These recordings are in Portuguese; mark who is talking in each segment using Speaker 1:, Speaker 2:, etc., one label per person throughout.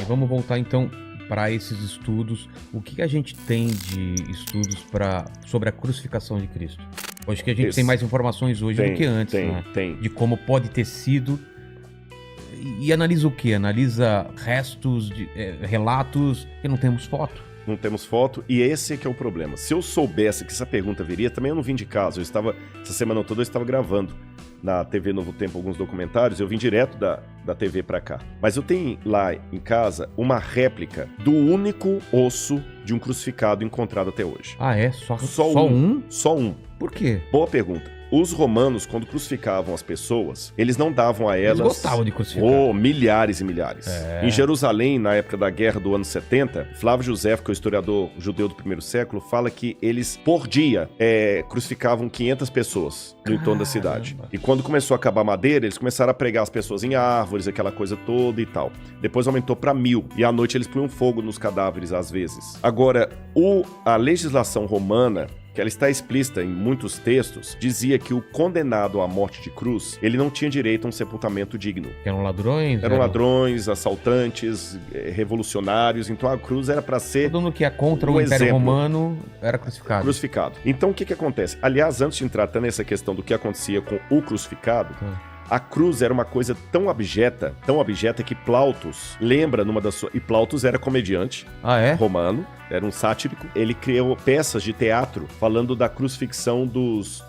Speaker 1: Aí vamos voltar então para esses estudos. O que a gente tem de estudos sobre a crucificação de Cristo? Acho que a gente tem mais informações hoje do que antes, né?
Speaker 2: Tem.
Speaker 1: De como pode ter sido. E analisa o quê? Analisa restos, relatos, que não temos foto.
Speaker 2: Não temos foto, e esse é que é o problema. Se eu soubesse que essa pergunta viria, também eu não vim de casa. Essa semana toda eu estava gravando na TV Novo Tempo alguns documentários, eu vim direto da TV pra cá. Mas eu tenho lá em casa uma réplica do único osso de um crucificado encontrado até hoje.
Speaker 1: Ah, é? Só um?
Speaker 2: Só um.
Speaker 1: Por quê?
Speaker 2: Boa pergunta. Os romanos, quando crucificavam as pessoas, eles não davam a elas...
Speaker 1: Eles gostavam de crucificar.
Speaker 2: Milhares e milhares. Em Jerusalém, na época da guerra do ano 70, Flávio José, que é o historiador judeu do primeiro século, fala que eles, por dia, crucificavam 500 pessoas no entorno da cidade. E quando começou a acabar a madeira, eles começaram a pregar as pessoas em árvores, aquela coisa toda e tal. Depois aumentou para 1000. E à noite eles punham fogo nos cadáveres, às vezes. Agora, a legislação romana, que ela está explícita em muitos textos, dizia que o condenado à morte de cruz, ele não tinha direito a um sepultamento digno.
Speaker 1: Eram ladrões?
Speaker 2: Eram ladrões, assaltantes, revolucionários, então a cruz era para ser...
Speaker 1: Todo mundo que é contra o Império Romano era crucificado.
Speaker 2: Então o que acontece? Aliás, antes de entrar nessa questão do que acontecia com o crucificado, a cruz era uma coisa tão abjeta que Plautus lembra numa das suas... E Plautus era comediante romano, era um sático. Ele criou peças de teatro falando da crucifixão dos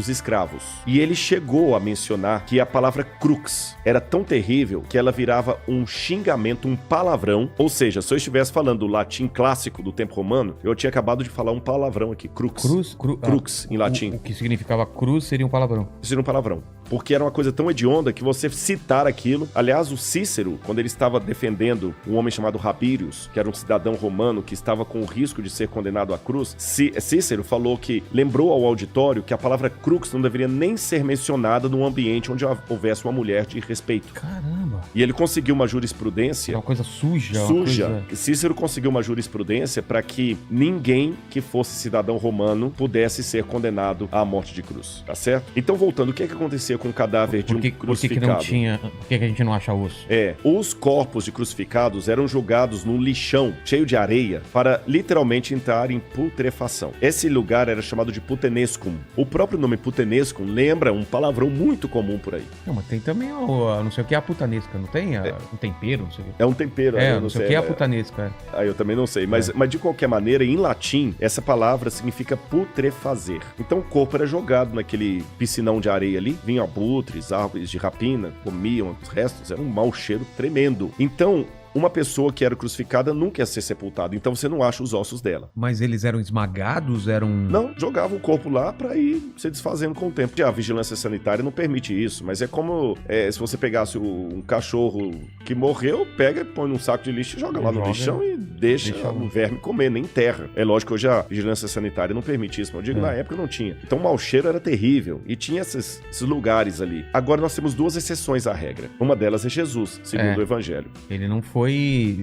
Speaker 2: escravos. E ele chegou a mencionar que a palavra crux era tão terrível que ela virava um xingamento, um palavrão. Ou seja, se eu estivesse falando o latim clássico do tempo romano, eu tinha acabado de falar um palavrão aqui, crux. Crux, em latim.
Speaker 1: O que significava cruz seria um palavrão.
Speaker 2: Seria um palavrão. Porque era uma coisa tão hedionda que você citar aquilo... Aliás, o Cícero, quando ele estava defendendo um homem chamado Rabírius, que era um cidadão romano que estava com o risco de ser condenado à cruz, Cícero falou que lembrou ao auditório que a palavra crux não deveria nem ser mencionada num ambiente onde houvesse uma mulher de respeito.
Speaker 1: Caramba!
Speaker 2: E ele conseguiu uma jurisprudência...
Speaker 1: Uma coisa suja.
Speaker 2: Cícero conseguiu uma jurisprudência para que ninguém que fosse cidadão romano pudesse ser condenado à morte de cruz. Tá certo? Então, voltando, o que aconteceu com o cadáver de um crucificado?
Speaker 1: Por que a gente não acha osso?
Speaker 2: Os corpos de crucificados eram jogados num lixão cheio de areia para literalmente entrar em putrefação. Esse lugar era chamado de putenescum. O próprio nome putenescum lembra um palavrão muito comum por aí.
Speaker 1: Não, mas tem também não sei o que é a putanesca, não tem? Um tempero, não sei o que.
Speaker 2: É um tempero.
Speaker 1: Não sei o que é a putanesca.
Speaker 2: Eu também não sei, mas de qualquer maneira, em latim, essa palavra significa putrefazer. Então o corpo era jogado naquele piscinão de areia ali, vinham abutres, árvores de rapina, comiam os restos, era um mau cheiro tremendo. Então, uma pessoa que era crucificada nunca ia ser sepultada, então você não acha os ossos dela.
Speaker 1: Mas eles eram esmagados?
Speaker 2: Não, jogava o corpo lá pra ir se desfazendo com o tempo. A vigilância sanitária não permite isso, mas é como se você pegasse um cachorro que morreu, pega, põe num saco de lixo e joga lá no lixão e deixa o verme comer, nem enterra. É lógico que hoje a vigilância sanitária não permite isso, mas eu digo, na época não tinha. Então o mau cheiro era terrível e tinha esses lugares ali. Agora nós temos duas exceções à regra. Uma delas é Jesus, segundo o Evangelho.
Speaker 1: Ele não foi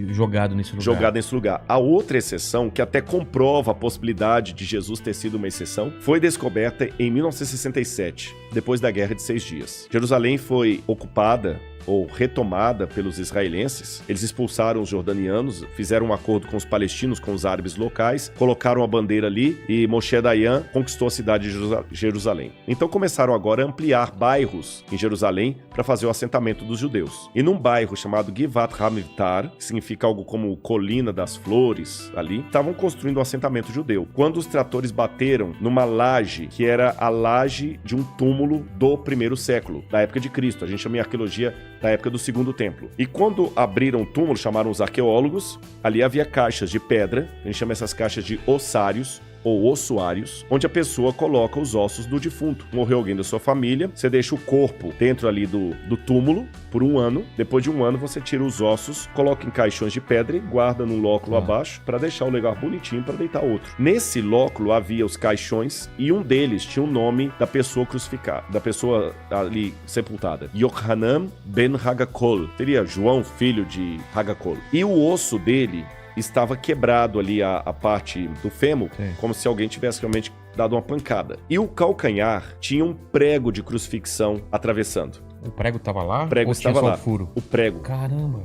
Speaker 1: jogado nesse lugar.
Speaker 2: A outra exceção, que até comprova a possibilidade de Jesus ter sido uma exceção, foi descoberta em 1967, depois da Guerra de 6 Dias. Jerusalém foi ocupada ou retomada pelos israelenses. Eles expulsaram os jordanianos, fizeram um acordo com os palestinos, com os árabes locais, colocaram a bandeira ali e Moshe Dayan conquistou a cidade de Jerusalém. Então começaram agora a ampliar bairros em Jerusalém para fazer o assentamento dos judeus. E num bairro chamado Givat HaMivtar, que significa algo como Colina das Flores, ali, estavam construindo um assentamento judeu. Quando os tratores bateram numa laje, que era a laje de um túmulo do primeiro século, da época de Cristo. A gente chama em arqueologia da época do Segundo Templo. E quando abriram o túmulo, chamaram os arqueólogos, ali havia caixas de pedra, a gente chama essas caixas de ossários, ou ossuários, onde a pessoa coloca os ossos do defunto. Morreu alguém da sua família, você deixa o corpo dentro ali do túmulo por 1 ano. Depois de 1 ano, você tira os ossos, coloca em caixões de pedra e guarda num lóculo abaixo para deixar o lugar bonitinho para deitar outro. Nesse lóculo havia os caixões e um deles tinha o nome da pessoa crucificada, da pessoa ali sepultada. Yohanan ben Hagakol. Seria João, filho de Hagakol. E o osso dele estava quebrado ali a parte do fêmur, como se alguém tivesse realmente dado uma pancada. E o calcanhar tinha um prego de crucifixão atravessando.
Speaker 1: O prego tava lá?
Speaker 2: O prego
Speaker 1: ou
Speaker 2: estava
Speaker 1: tinha
Speaker 2: lá.
Speaker 1: Só o furo?
Speaker 2: O prego.
Speaker 1: Caramba.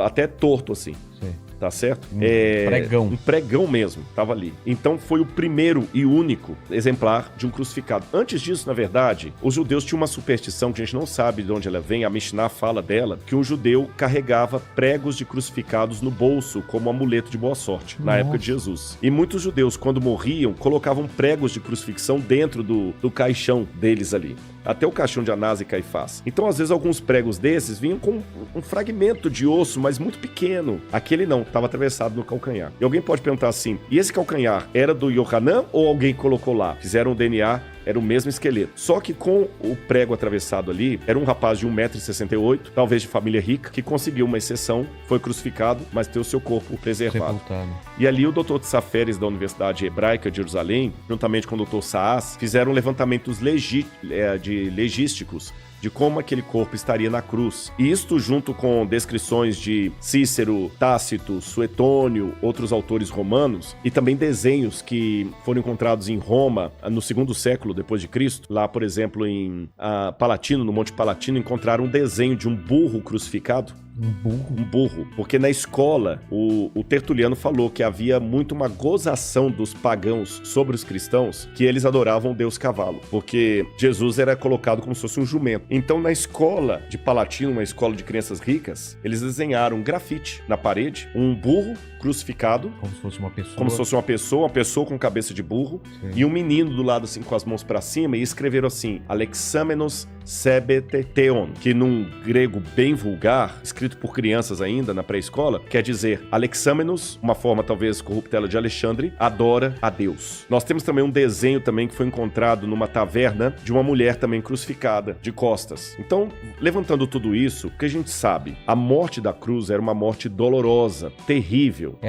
Speaker 2: Até torto assim.
Speaker 1: Sei.
Speaker 2: Tá certo?
Speaker 1: Pregão.
Speaker 2: Um pregão mesmo, tava ali. Então foi o primeiro e único exemplar de um crucificado. Antes disso, na verdade, os judeus tinham uma superstição que a gente não sabe de onde ela vem, a Mishnah fala dela, que um judeu carregava pregos de crucificados no bolso como amuleto de boa sorte, na época de Jesus. E muitos judeus, quando morriam, colocavam pregos de crucifixão dentro do caixão deles ali. Até o caixão de Anás e Caifás. Então, às vezes, alguns pregos desses vinham com um fragmento de osso, mas muito pequeno. Aquele não, estava atravessado no calcanhar. E alguém pode perguntar assim, e esse calcanhar era do Yohanan ou alguém colocou lá? Fizeram o DNA, era o mesmo esqueleto. Só que com o prego atravessado ali, era um rapaz de 1,68 m, talvez de família rica, que conseguiu uma exceção, foi crucificado, mas teu seu corpo preservado.
Speaker 1: Sepultado.
Speaker 2: E ali o Dr. Tsaferes da Universidade Hebraica de Jerusalém, juntamente com o Dr. Saas, fizeram levantamentos legísticos de como aquele corpo estaria na cruz. E isto junto com descrições de Cícero, Tácito, Suetônio, outros autores romanos, e também desenhos que foram encontrados em Roma no 2º século depois de Cristo. Lá, por exemplo, em Palatino, no Monte Palatino, encontraram um desenho de um burro crucificado.
Speaker 1: Um burro?
Speaker 2: Um burro. Porque na escola, o Tertuliano falou que havia muito uma gozação dos pagãos sobre os cristãos, que eles adoravam o deus cavalo, porque Jesus era colocado como se fosse um jumento. Então, na escola de Palatino, uma escola de crianças ricas, eles desenharam um grafite na parede, um burro crucificado.
Speaker 1: Como se fosse uma pessoa.
Speaker 2: Como se fosse uma pessoa com cabeça de burro. Sim. E um menino do lado assim com as mãos pra cima, e escreveram assim, Alexamenos sebete theon, que num grego bem vulgar, escrito por crianças ainda na pré-escola, quer dizer Alexamenos, uma forma talvez corruptela de Alexandre, adora a Deus. Nós temos também um desenho também que foi encontrado numa taverna de uma mulher também crucificada, de costas. Então, levantando tudo isso, o que a gente sabe? A morte da cruz era uma morte dolorosa, terrível.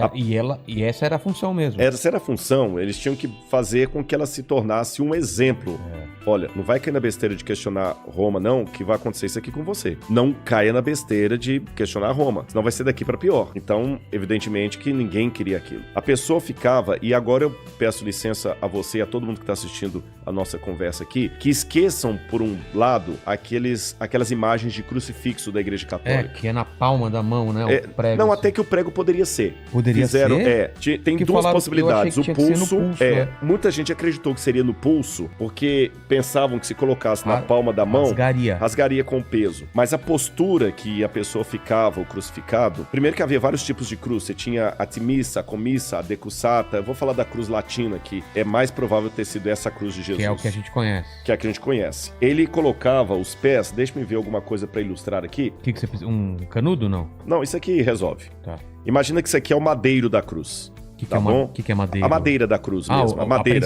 Speaker 1: E essa era a função mesmo.
Speaker 2: Essa era a função, eles tinham que fazer com que ela se tornasse um exemplo. Olha, não vai cair na besteira de questionar Roma, não, que vai acontecer isso aqui com você. Não caia na besteira de questionar Roma, senão vai ser daqui pra pior. Então, evidentemente que ninguém queria aquilo. A pessoa ficava, e agora eu peço licença a você e a todo mundo que está assistindo a nossa conversa aqui, que esqueçam, por um lado, aquelas imagens de crucifixo da Igreja Católica.
Speaker 1: Que é na palma da mão, né? O prego,
Speaker 2: não,
Speaker 1: assim.
Speaker 2: Até que o prego poderia ser.
Speaker 1: Poderia ser?
Speaker 2: Tem
Speaker 1: que
Speaker 2: duas possibilidades. O pulso,
Speaker 1: né?
Speaker 2: muita gente acreditou que seria no pulso, porque pensavam que se colocasse na palma da mão, rasgaria com o peso. Mas a postura que a pessoa ficava, o crucificado, primeiro que havia vários tipos de cruz. Você tinha a timissa, a comissa, a decussata. Eu vou falar da cruz latina, que é mais provável ter sido essa cruz de Jesus.
Speaker 1: Que é o que a gente conhece.
Speaker 2: Que é a que a gente conhece. Ele colocava os pés, deixa-me ver alguma coisa pra ilustrar aqui.
Speaker 1: O que você precisa? Um canudo, não?
Speaker 2: Não, isso aqui resolve.
Speaker 1: Tá.
Speaker 2: Imagina que isso aqui é o madeiro da cruz.
Speaker 1: O que é madeira?
Speaker 2: A madeira da cruz mesmo. A madeira.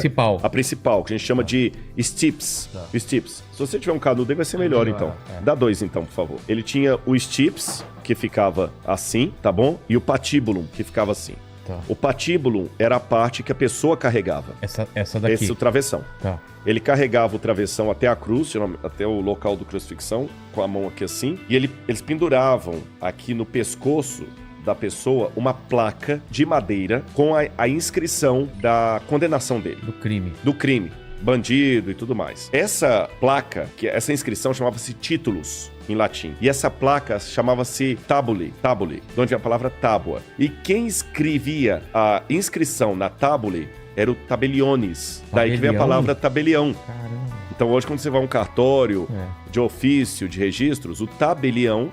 Speaker 1: A
Speaker 2: principal, que a gente chama de stips.
Speaker 1: Tá.
Speaker 2: Stips. Se você tiver um canudo aí, vai ser melhor, então. Dá 2, então, por favor. Ele tinha o stips, que ficava assim, tá bom? E o patibulum, que ficava assim.
Speaker 1: Tá.
Speaker 2: O patibulum era a parte que a pessoa carregava.
Speaker 1: Essa daqui?
Speaker 2: Esse é o travessão.
Speaker 1: Tá.
Speaker 2: Ele carregava o travessão até a cruz, até o local do crucifixão, com a mão aqui assim. E eles penduravam aqui no pescoço da pessoa uma placa de madeira com a inscrição da condenação dele. Do crime. Bandido e tudo mais. Essa placa, essa inscrição chamava-se titulus em latim. E essa placa chamava-se tabule, de onde vem a palavra tábua. E quem escrevia a inscrição na tabule era o tabeliones. Daí que vem a palavra tabelião.
Speaker 1: Caramba.
Speaker 2: Então hoje quando você vai a um cartório de ofício, de registros, o tabelião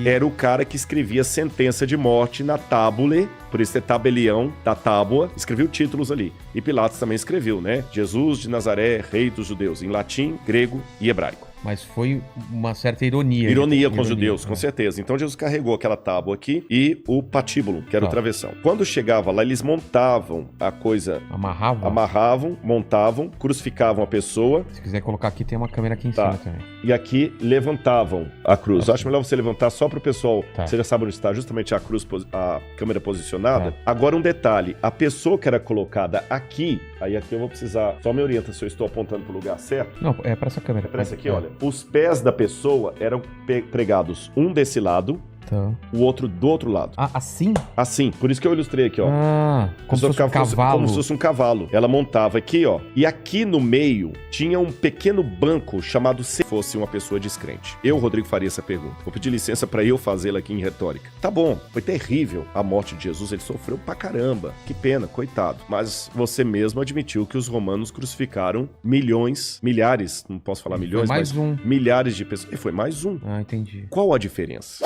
Speaker 2: era o cara que escrevia sentença de morte na tábule, por isso é tabelião, da tábua, escreveu títulos ali. E Pilatos também escreveu, né? Jesus de Nazaré, rei dos judeus, em latim, grego e hebraico.
Speaker 1: Mas foi uma certa ironia.
Speaker 2: Ironia com os judeus, com certeza. Então Jesus carregou aquela tábua aqui e o patíbulo, que era o travessão. Quando chegava lá, eles montavam a coisa... Amarravam, montavam, crucificavam a pessoa.
Speaker 1: Se quiser colocar aqui, tem uma câmera aqui em cima também.
Speaker 2: E aqui levantavam a cruz. Eu acho melhor você levantar só para o pessoal, você já sabe onde está justamente a cruz, a câmera posicionada. Agora um detalhe, a pessoa que era colocada aqui, aí aqui eu vou precisar, só me orienta se eu estou apontando para o lugar certo.
Speaker 1: Não, é para essa câmera.
Speaker 2: É para essa aqui, olha. Os pés da pessoa eram pregados um desse lado
Speaker 1: Tá.
Speaker 2: o outro do outro lado.
Speaker 1: Ah, assim?
Speaker 2: Assim, por isso que eu ilustrei aqui, ó.
Speaker 1: Como se fosse um cavalo.
Speaker 2: Como se fosse um cavalo. Ela montava aqui, ó. E aqui no meio tinha um pequeno banco chamado se fosse uma pessoa descrente. Eu, Rodrigo, faria essa pergunta. Vou pedir licença pra eu fazê-la aqui em retórica. Tá bom, foi terrível a morte de Jesus, ele sofreu pra caramba. Que pena, coitado. Mas você mesmo admitiu que os romanos crucificaram milhares, não posso falar milhões,
Speaker 1: mas
Speaker 2: milhares de pessoas. E foi mais um.
Speaker 1: Ah, entendi.
Speaker 2: Qual a diferença?